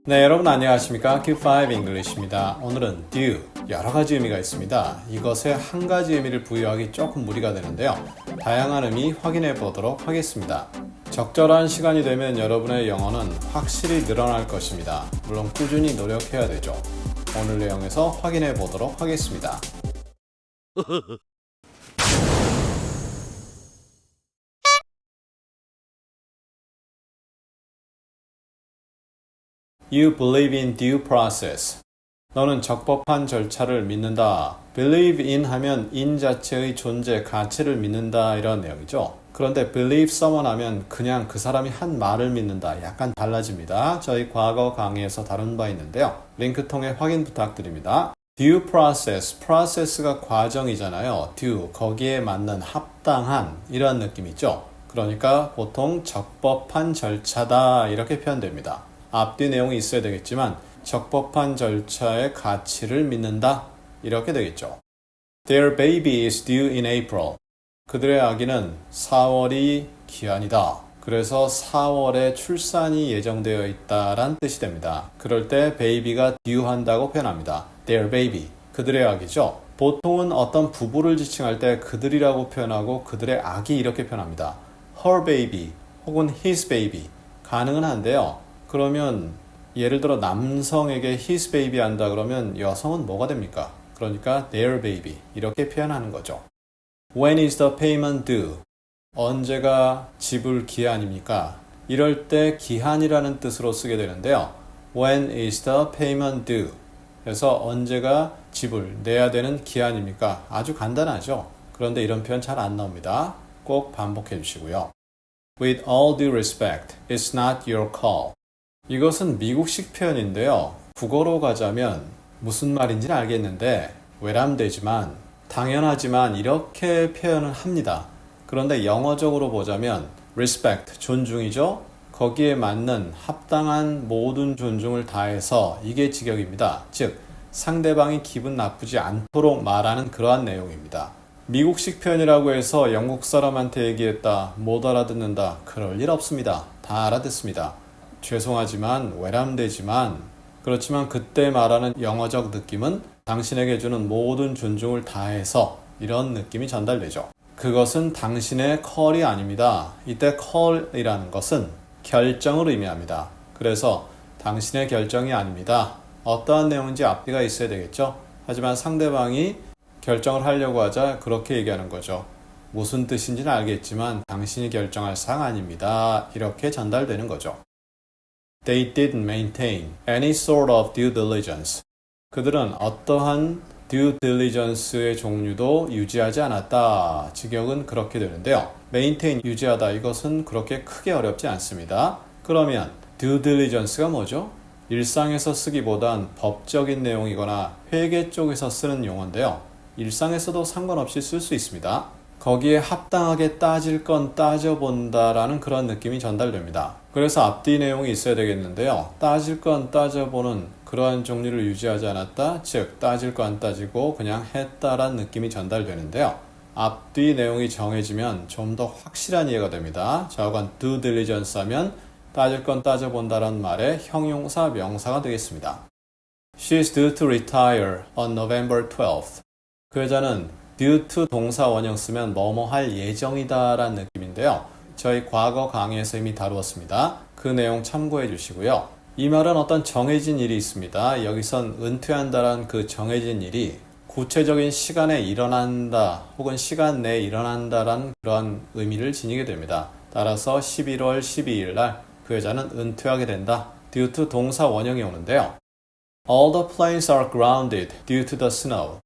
네, 여러분 안녕하십니까? Q5 English입니다. 오늘은 due, 여러 가지 의미가 있습니다. 이것에 한 가지 의미를 부여하기 조금 무리가 되는데요. 다양한 의미 확인해 보도록 하겠습니다. 적절한 시간이 되면 여러분의 영어는 확실히 늘어날 것입니다. 물론 꾸준히 노력해야 되죠. 오늘 내용에서 확인해 보도록 하겠습니다. You believe in due process. 너는 적법한 절차를 믿는다. believe in 하면 in 자체의 존재, 가치를 믿는다 이런 내용이죠. 그런데 believe someone 하면 그냥 그 사람이 한 말을 믿는다. 약간 달라집니다. 저희 과거 강의에서 다룬 바 있는데요. 링크 통해 확인 부탁드립니다. due process, process가 과정이잖아요. due, 거기에 맞는 합당한 이런 느낌이죠. 그러니까 보통 적법한 절차다 이렇게 표현됩니다. 앞뒤 내용이 있어야 되겠지만 적법한 절차의 가치를 믿는다 이렇게 되겠죠. Their baby is due in April. 그들의 아기는 4월이 기한이다. 그래서 4월에 출산이 예정되어 있다란 뜻이 됩니다. 그럴 때 baby가 due 한다고 표현합니다. Their baby, 그들의 아기죠. 보통은 어떤 부부를 지칭할 때 그들이라고 표현하고 그들의 아기 이렇게 표현합니다. Her baby 혹은 his baby 가능은 한데요. 그러면 예를 들어 남성에게 his baby 한다 그러면 여성은 뭐가 됩니까? 그러니까 their baby 이렇게 표현하는 거죠. When is the payment due? 언제가 지불 기한입니까? 이럴 때 기한이라는 뜻으로 쓰게 되는데요. When is the payment due? 그래서 언제가 지불 내야 되는 기한입니까? 아주 간단하죠. 그런데 이런 표현 잘 안 나옵니다. 꼭 반복해 주시고요. With all due respect, it's not your call. 이것은 미국식 표현인데요. 국어로 가자면 무슨 말인지는 알겠는데 외람되지만 당연하지만 이렇게 표현을 합니다. 그런데 영어적으로 보자면 respect, 존중이죠. 거기에 맞는 합당한 모든 존중을 다해서 이게 직역입니다. 즉 상대방이 기분 나쁘지 않도록 말하는 그러한 내용입니다. 미국식 표현이라고 해서 영국 사람한테 얘기했다, 못 알아듣는다, 그럴 일 없습니다. 다 알아듣습니다. 죄송하지만 외람되지만 그렇지만 그때 말하는 영어적 느낌은 당신에게 주는 모든 존중을 다해서 이런 느낌이 전달되죠. 그것은 당신의 call이 아닙니다. 이때 call이라는 것은 결정을 의미합니다. 그래서 당신의 결정이 아닙니다. 어떠한 내용인지 앞뒤가 있어야 되겠죠. 하지만 상대방이 결정을 하려고 하자 그렇게 얘기하는 거죠. 무슨 뜻인지는 알겠지만 당신이 결정할 사항 아닙니다. 이렇게 전달되는 거죠. They didn't maintain any sort of due diligence. 그들은 어떠한 due diligence의 종류도 유지하지 않았다. 직역은 그렇게 되는데요. maintain, 유지하다. 이것은 그렇게 크게 어렵지 않습니다. 그러면 due diligence가 뭐죠? 일상에서 쓰기보단 법적인 내용이거나 회계 쪽에서 쓰는 용어인데요. 일상에서도 상관없이 쓸 수 있습니다. 거기에 합당하게 따질 건 따져본다라는 그런 느낌이 전달됩니다. 그래서 앞뒤 내용이 있어야 되겠는데요. 따질 건 따져보는 그러한 종류를 유지하지 않았다. 즉 따질 거 안 따지고 그냥 했다란 느낌이 전달되는데요. 앞뒤 내용이 정해지면 좀 더 확실한 이해가 됩니다. 좌우간 due diligence 하면 따질 건 따져본다라는 말의 형용사 명사가 되겠습니다. She is due to retire on November 12th. 그 여자는 due to 동사 원형 쓰면 뭐뭐 할 예정이다 라는 느낌인데요. 저희 과거 강의에서 이미 다루었습니다. 그 내용 참고해 주시고요. 이 말은 어떤 정해진 일이 있습니다. 여기선 은퇴한다란 그 정해진 일이 구체적인 시간에 일어난다 혹은 시간 내에 일어난다라는 그런 의미를 지니게 됩니다. 따라서 11월 12일 날 그 여자는 은퇴하게 된다. due to 동사 원형이 오는데요. All the planes are grounded due to the snow.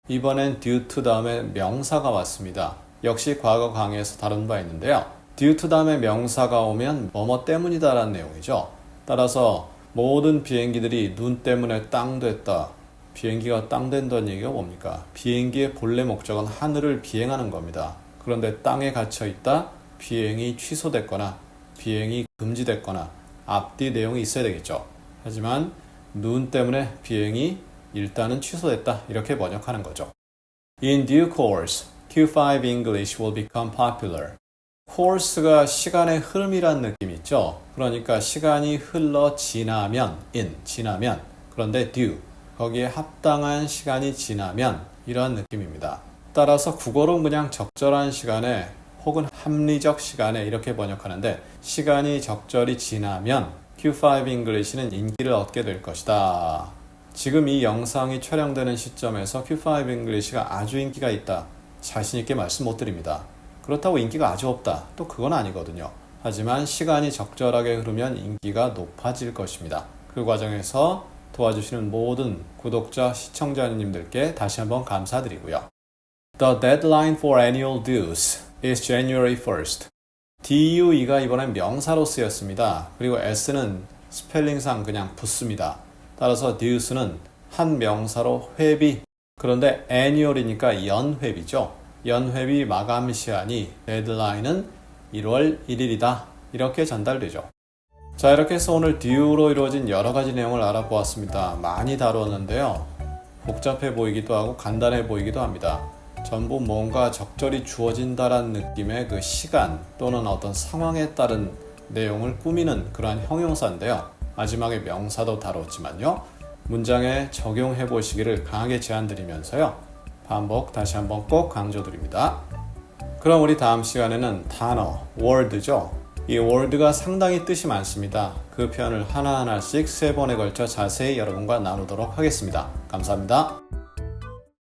이번엔 due to 다음에 명사가 왔습니다. 역시 과거 강의에서 다룬 바 있는데요. due to 다음에 명사가 오면 뭐뭐 때문이다 라는 내용이죠. 따라서 모든 비행기들이 눈 때문에 땅 됐다. 비행기가 땅 된다는 얘기가 뭡니까? 비행기의 본래 목적은 하늘을 비행하는 겁니다. 그런데 땅에 갇혀 있다. 비행이 취소됐거나 비행이 금지됐거나 앞뒤 내용이 있어야 되겠죠. 하지만 눈 때문에 비행이 일단은 취소됐다. 이렇게 번역하는 거죠. In due course, Q5 English will become popular. course가 시간의 흐름이란 느낌이 있죠. 그러니까 시간이 흘러 지나면 지나면 그런데 due 거기에 합당한 시간이 지나면 이런 느낌입니다. 따라서 국어로 그냥 적절한 시간에 혹은 합리적 시간에 이렇게 번역하는데 시간이 적절히 지나면 Q5 English는 인기를 얻게 될 것이다. 지금 이 영상이 촬영되는 시점에서 Q5 English가 아주 인기가 있다. 자신 있게 말씀 못 드립니다. 그렇다고 인기가 아주 없다. 또 그건 아니거든요. 하지만 시간이 적절하게 흐르면 인기가 높아질 것입니다. 그 과정에서 도와주시는 모든 구독자, 시청자님들께 다시 한번 감사드리고요. The deadline for annual dues is January 1st. DUE가 이번엔 명사로 쓰였습니다. 그리고 S는 스펠링상 그냥 붙습니다. 따라서 dues는 한 명사로 회비. 그런데 annual이니까 연회비죠. 연회비 마감 시한이 데드라인은 1월 1일이다. 이렇게 전달되죠. 자, 이렇게 해서 오늘 due로 이루어진 여러 가지 내용을 알아보았습니다. 많이 다루었는데요. 복잡해 보이기도 하고 간단해 보이기도 합니다. 전부 뭔가 적절히 주어진다라는 느낌의 그 시간 또는 어떤 상황에 따른 내용을 꾸미는 그러한 형용사인데요. 마지막에 명사도 다뤘지만요. 문장에 적용해 보시기를 강하게 제안드리면서요. 반복 다시 한번 꼭 강조드립니다. 그럼 우리 다음 시간에는 단어, word죠. 이 word가 상당히 뜻이 많습니다. 그 표현을 하나하나씩 3번에 걸쳐 자세히 여러분과 나누도록 하겠습니다. 감사합니다.